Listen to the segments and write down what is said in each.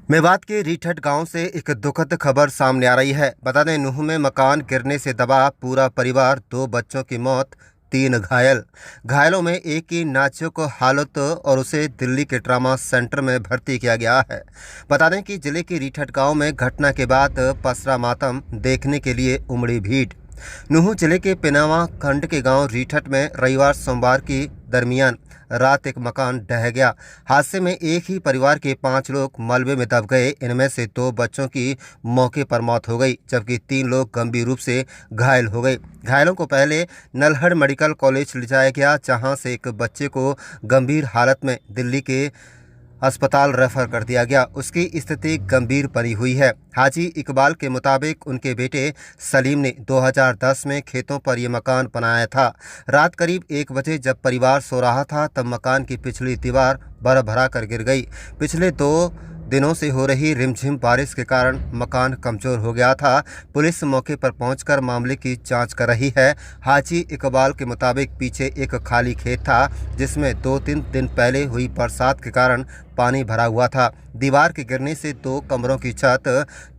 मेवात के रीठट गांव से एक दुखद खबर सामने आ रही है। बता दें, नूह में मकान गिरने से दबा पूरा परिवार, 2 बच्चों की मौत, 3 घायल। घायलों में एक की नाजुक हालत और उसे दिल्ली के ट्रामा सेंटर में भर्ती किया गया है। बता दें कि जिले के रीठट गांव में घटना के बाद पसरा मातम देखने के लिए उमड़ी भीड़। नूह जिले के पिनावा खंड के गांव रीठट में रविवार सोमवार की दरमियान रात एक मकान ढह गया। हादसे में एक ही परिवार के 5 लोग मलबे में दब गए। इनमें से 2 बच्चों की मौके पर मौत हो गई, जबकि 3 लोग गंभीर रूप से घायल हो गए। घायलों को पहले नल्हड़ मेडिकल कॉलेज ले जाया गया, जहां से एक बच्चे को गंभीर हालत में दिल्ली के अस्पताल रेफर कर दिया गया। उसकी स्थिति गंभीर बनी हुई है। हाजी इकबाल के मुताबिक उनके बेटे सलीम ने 2010 में खेतों पर यह मकान बनाया था। रात करीब 1 बजे जब परिवार सो रहा था, तब मकान की पिछली दीवार बर्फ भरा कर गिर गई। पिछले 2 दिनों से हो रही रिमझिम बारिश के कारण मकान कमजोर हो गया था। पुलिस मौके पर पहुंचकर मामले की जांच कर रही है। हाजी इकबाल के मुताबिक पीछे एक खाली खेत था, जिसमें 2-3 दिन पहले हुई बरसात के कारण पानी भरा हुआ था। दीवार के गिरने से 2 कमरों की छत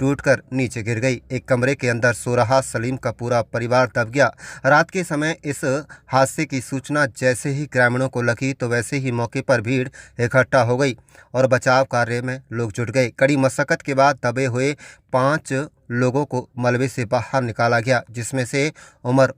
टूटकर नीचे गिर गई। एक कमरे के अंदर सो रहा सलीम का पूरा परिवार दब गया। रात के समय इस हादसे की सूचना जैसे ही ग्रामीणों को लगी, तो वैसे ही मौके पर भीड़ इकट्ठा हो गई और बचाव कार्य में लोग जुट गए। कड़ी मशक्कत के बाद दबे हुए 5 लोगों को मलबे से बाहर निकाला गया, जिसमें से उमर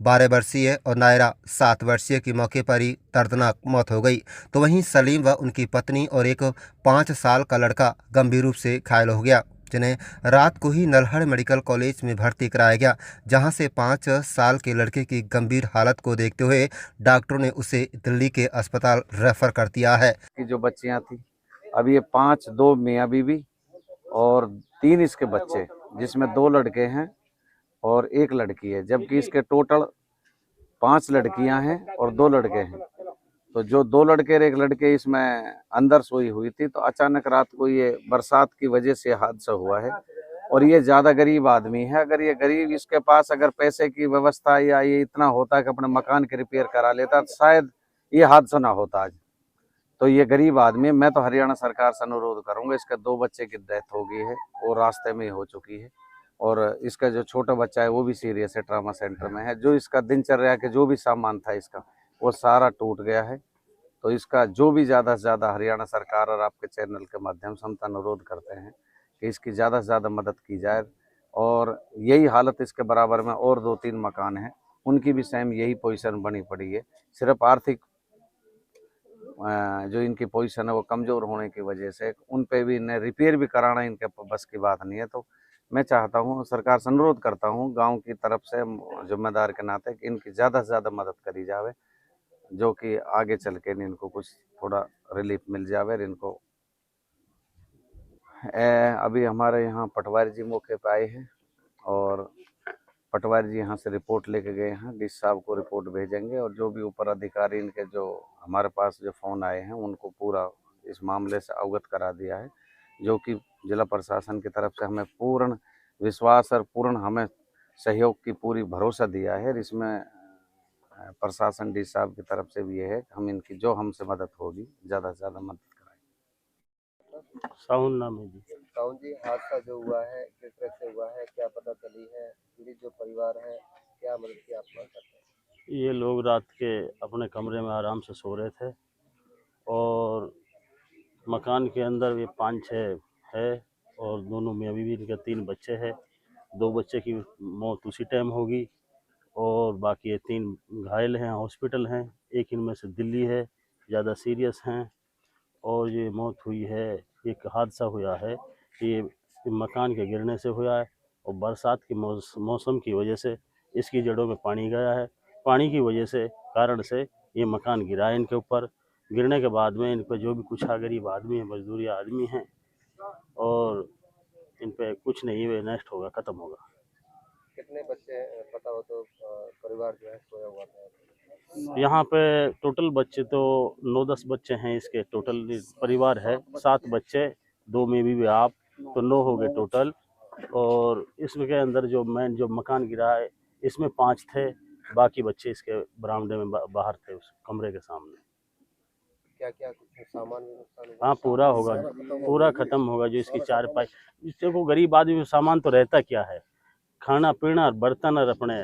12 वर्षीय और नायरा 7 वर्षीय की मौके पर ही दर्दनाक मौत हो गई। तो वहीं सलीम व उनकी पत्नी और एक 5 साल का लड़का गंभीर रूप से घायल हो गया, जिन्हें रात को ही नल्हड़ मेडिकल कॉलेज में भर्ती कराया गया, जहां से 5 साल के लड़के की गंभीर हालत को देखते हुए डॉक्टरों ने उसे दिल्ली के अस्पताल रेफर कर दिया है। कि जो बच्चियां थी, अब ये 5, 2 मियाँ बीवी और 3 इसके बच्चे, जिसमें 2 लड़के हैं और 1 लड़की है, जबकि इसके टोटल 5 लड़कियां हैं और 2 लड़के हैं। तो जो 2 लड़के और 1 लड़के इसमें अंदर सोई हुई थी, तो अचानक रात को ये बरसात की वजह से हादसा हुआ है। और ये ज्यादा गरीब आदमी है। अगर ये गरीब, इसके पास अगर पैसे की व्यवस्था या ये इतना होता कि अपने मकान के रिपेयर करा लेता, तो शायद ये हादसा ना होता आज। तो ये गरीब आदमी, मैं तो हरियाणा सरकार से अनुरोध करूंगा, इसके 2 बच्चे की डेथ हो गई है और रास्ते में ही हो चुकी है। और इसका जो छोटा बच्चा है वो भी सीरियस है, ट्रामा सेंटर में है। जो इसका दिनचर्या के जो भी सामान था इसका, वो सारा टूट गया है। तो इसका जो भी ज़्यादा से ज़्यादा हरियाणा सरकार और आपके चैनल के माध्यम से हम तो अनुरोध करते हैं कि इसकी ज़्यादा से ज़्यादा मदद की जाए। और यही हालत इसके बराबर में और 2-3 मकान हैं, उनकी भी सेम यही पोजीशन बनी पड़ी है। सिर्फ आर्थिक जो इनकी पोजीशन है वो कमज़ोर होने की वजह से उन पे भी इन्हें रिपेयर भी कराना इनके बस की बात नहीं है। तो मैं चाहता हूँ, सरकार से अनुरोध करता हूँ गांव की तरफ से जिम्मेदार के नाते, कि इनकी ज़्यादा से ज़्यादा मदद करी जावे, जो कि आगे चल के इनको कुछ थोड़ा रिलीफ मिल जावे इनको। अभी हमारे यहाँ पटवारी जी मौके पे आए हैं और पटवारी जी यहाँ से रिपोर्ट लेके गए हैं। डीसी साहब को रिपोर्ट भेजेंगे और जो भी ऊपर अधिकारी इनके जो हमारे पास जो फ़ोन आए हैं उनको पूरा इस मामले से अवगत करा दिया है, जो कि जिला प्रशासन की तरफ से हमें पूर्ण विश्वास और पूर्ण हमें सहयोग की पूरी भरोसा दिया है। इसमें प्रशासन डीसी साहब की तरफ से भी ये है कि हम इनकी जो हमसे मदद होगी ज़्यादा से ज़्यादा मदद कराएंगे। साउन नाम है जी। साउन जी, हादसा जो हुआ है किस तरह से हुआ है, क्या पता चली है? पीड़ित जो परिवार है, क्या मदद की आप मांग करते हैं? ये लोग रात के अपने कमरे में आराम से सो रहे थे और मकान के अंदर ये 5-6 है और दोनों मियाँ बीवी, इनके 3 बच्चे हैं। 2 बच्चे की मौत उसी टाइम होगी और बाकी ये 3 घायल हैं, हॉस्पिटल हैं। एक इनमें से दिल्ली है, ज़्यादा सीरियस हैं। और ये मौत हुई है, एक हादसा हुआ है, ये मकान के गिरने से हुआ है और बरसात के मौसम की वजह से इसकी जड़ों में पानी गया है। पानी की वजह से कारण से ये मकान गिरा है इनके ऊपर। गिरने के बाद में इन पर जो भी कुछ गरीब आदमी है, मजदूरी आदमी हैं और इन पे कुछ नहीं, वे नष्ट होगा, ख़त्म होगा। कितने बच्चे पता हो तो परिवार जो है सोया हुआ था? यहाँ पे टोटल बच्चे तो 9-10 बच्चे हैं। इसके टोटल परिवार है 7 बच्चे, 2 में भी आप, तो 9 हो गए टोटल। और इसमें के अंदर जो मेन जो मकान गिरा है, इसमें 5 थे, बाकी बच्चे इसके बरामदे में बाहर थे, उस कमरे के सामने। क्या क्या कुछ सामान भी नुकसान हुआ? हाँ पूरा होगा, पूरा खत्म होगा। जो इसकी चारपाई, इससे को गरीब आदमी में सामान तो रहता क्या है, खाना पीना और बर्तन और अपने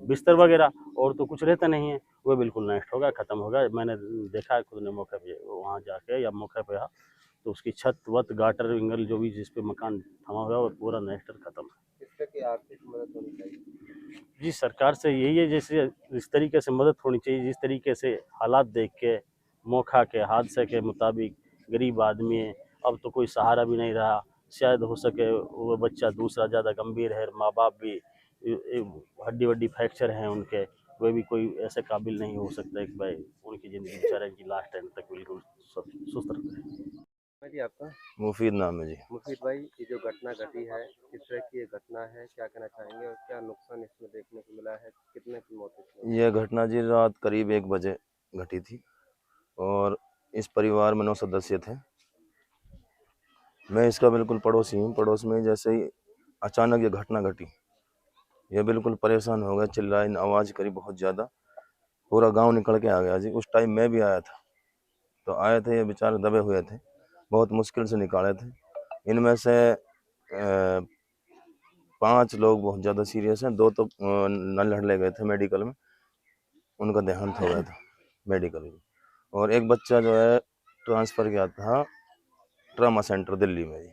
बिस्तर वगैरह, और तो कुछ रहता नहीं है। वो बिल्कुल नष्ट होगा, खत्म होगा। मैंने देखा है खुद ने मौके पे, वहाँ जाके या मौके पे आ, तो उसकी छत वत गाटर विंगल जो भी जिस पे मकान थमा हुआ है वो पूरा नष्ट और खत्म है। किस तरह की आर्थिक मदद होनी चाहिए? जी सरकार से यही है, जैसे इस तरीके से मदद होनी चाहिए, जिस तरीके से हालात देख के मौका के हादसे के मुताबिक गरीब आदमी है, अब तो कोई सहारा भी नहीं रहा। शायद हो सके वो बच्चा दूसरा ज़्यादा गंभीर है, माँ बाप भी हड्डी वड्डी फ्रैक्चर हैं उनके, वे भी कोई ऐसे काबिल नहीं हो सकता कि भाई उनकी ज़िंदगी बेचारे की लास्ट टाइम तक बिल्कुल सुस्त रहे। हाँ जी, आपका? मुफीद नाम है जी। मुफीद भाई, ये जो घटना घटी है, किस तरह की ये घटना है, क्या कहना चाहेंगे और क्या नुकसान इसमें देखने को मिला है, कितने की मौत इसमें हुई? यह घटना जी रात करीब 1 बजे घटी थी और इस परिवार में 9 सदस्य थे। मैं इसका बिल्कुल पड़ोसी हूँ। पड़ोस में जैसे ही अचानक ये घटना घटी, यह बिल्कुल परेशान हो गया, चिल्लाई, आवाज़ करी बहुत ज़्यादा। पूरा गांव निकल के आ गया जी। उस टाइम मैं भी आया था, तो आए थे, ये बेचारे दबे हुए थे, बहुत मुश्किल से निकाले थे। इनमें से 5 लोग बहुत ज़्यादा सीरियस हैं, 2 तो नल्हड़ ले गए थे मेडिकल में, उनका देहांत हो गया था मेडिकल में। और एक बच्चा जो है ट्रांसफ़र किया था ट्रामा सेंटर दिल्ली में जी।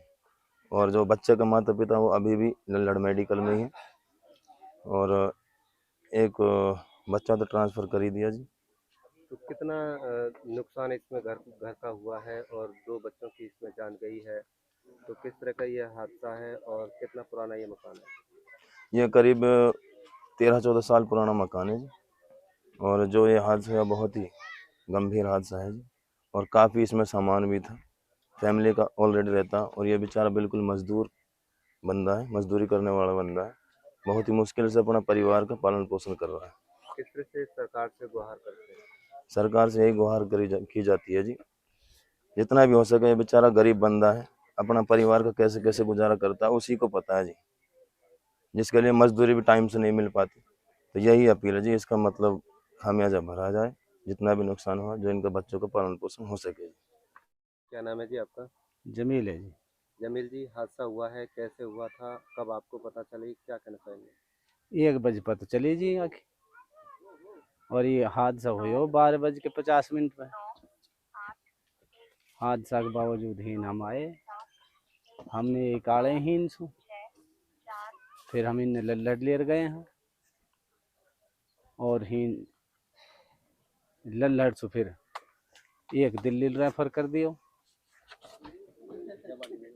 और जो बच्चे का माता पिता वो अभी भी नल्हड़ मेडिकल में ही है। और एक बच्चा तो ट्रांसफ़र कर ही दिया जी। तो कितना नुकसान इसमें घर घर का हुआ है और 2 बच्चों की इसमें जान गई है, तो किस तरह का ये हादसा है और कितना पुराना ये मकान है? ये करीब 13-14 साल पुराना मकान है जी। और जो ये हादसा है बहुत ही गंभीर हादसा है जी। और काफ़ी इसमें सामान भी था, फैमिली का ऑलरेडी रहता। और ये बेचारा बिल्कुल मज़दूर बंदा है, मज़दूरी करने वाला बंदा है, बहुत ही मुश्किल से अपना परिवार का पालन पोषण कर रहा है। किस तरह से सरकार से गुहार करते हैं? सरकार से यही गुहार की जाती है जी, जितना भी हो सके। ये बेचारा गरीब बंदा है, अपना परिवार का कैसे कैसे गुजारा करता है उसी को पता है जी, जिसके लिए मजदूरी भी टाइम से नहीं मिल पाती। तो यही अपील है जी, इसका मतलब खामियाजा भरा जाए, जितना भी नुकसान हुआ, जो इनका बच्चों का पालन पोषण हो सके। क्या नाम है जी आपका? जमील है जी। जमील जी, हादसा हुआ है, कैसे हुआ था, कब आपको पता चली, क्या कहना चाहेंगे? 1 बजे पता चली जी आके, और ये हादसा हुआ 12:50 पे। हादसा के बावजूद ही हम आए, हमने एक आड़े ही इनसु, फिर हम इन्हें लड़ लेर गए हैं और ही लड़ से फिर एक दिल्ली रेफर कर दियो।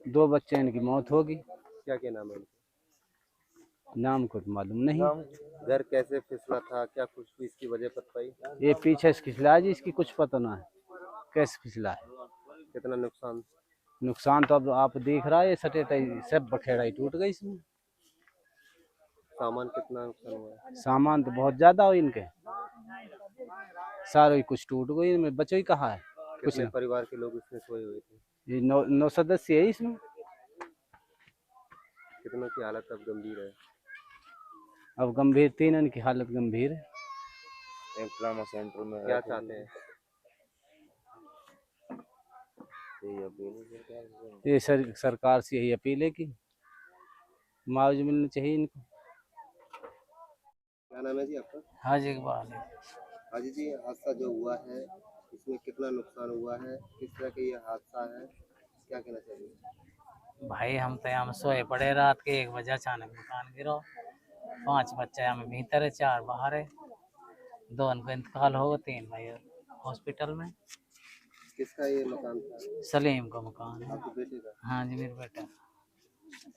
2 बच्चे इनकी मौत होगी। क्या क्या नाम है उनके? नाम कुछ मालूम नहीं। घर कैसे फिसला था, क्या कुछ भी इसकी वजह पता पाई? ये पीछे से फिसला जी, इसकी कुछ पता ना है कैसे फिसला है। कितना नुकसान? नुकसान तो अब आप देख रहा है, सटेटाई सब बखेड़ा ही टूट गई इसमें। सामान कितना नुकसान हुआ है? सामान तो बहुत ज्यादा हो इनके, सारे कुछ टूट गई, इनमें बचो ही कहाँ है कुछ कितने ना। परिवार के लोग इसमें सोए हुए थे? ये 9 सदस्य है इसमें। कितनों की हालत अब गंभीर है? अब गंभीर, 3 इनकी हालत गंभीर है। एक ट्रामा सेंटर में क्या चाहते हैं? ये सरकार से यही अपील है कि मुआवजा मिलना चाहिए इनको। क्या नाम है जी आपका? हाजी इकबाल। हाजी जी, हादसा जो हुआ है, इसमें कितना नुकसान हुआ है, किस तरह का ये हादसा है, क्या कहना चाहिए? भाई हम तो यहाँ सोए पड़े, रात के 1 बजे अचानक मकान गिरो। 5 बच्चे हमें भीतर है, 4 बाहर है। 2 उनको इंतकाल हो गए, 3 भाई हॉस्पिटल में। किसका ये मकान था? सलीम का मकान है। आपके बेटे का? हाँ जी, मेरे बेटा।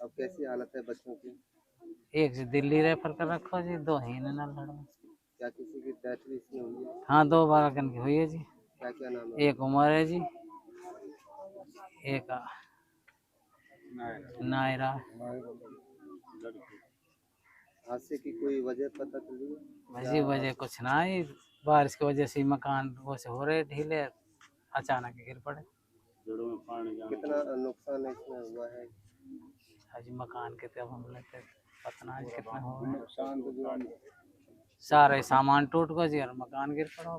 अब कैसी हालत है बच्चों की? एक से दिल्ली रेफर कर रखो जी, 2 ही नल्हड़ में। क्या किसी की डेथ भी इसमें हुई है? हाँ 2 बालकन की हुई है जी। क्या क्या नाम है? एक उमर है जी, एक नायरा। हादसे की कोई वजह पता चली है? वजह वजह कुछ ना है, बारिश की वजह से मकान वो से हो रहे ढीले, अचानक गिर पड़े। कितना नुकसान इसमें हुआ है? अजी मकान के तब हम लेते पतना है कितना हुआ नुकसान, तो सारे सामान टूट गए जी और मकान गिर पड़ा।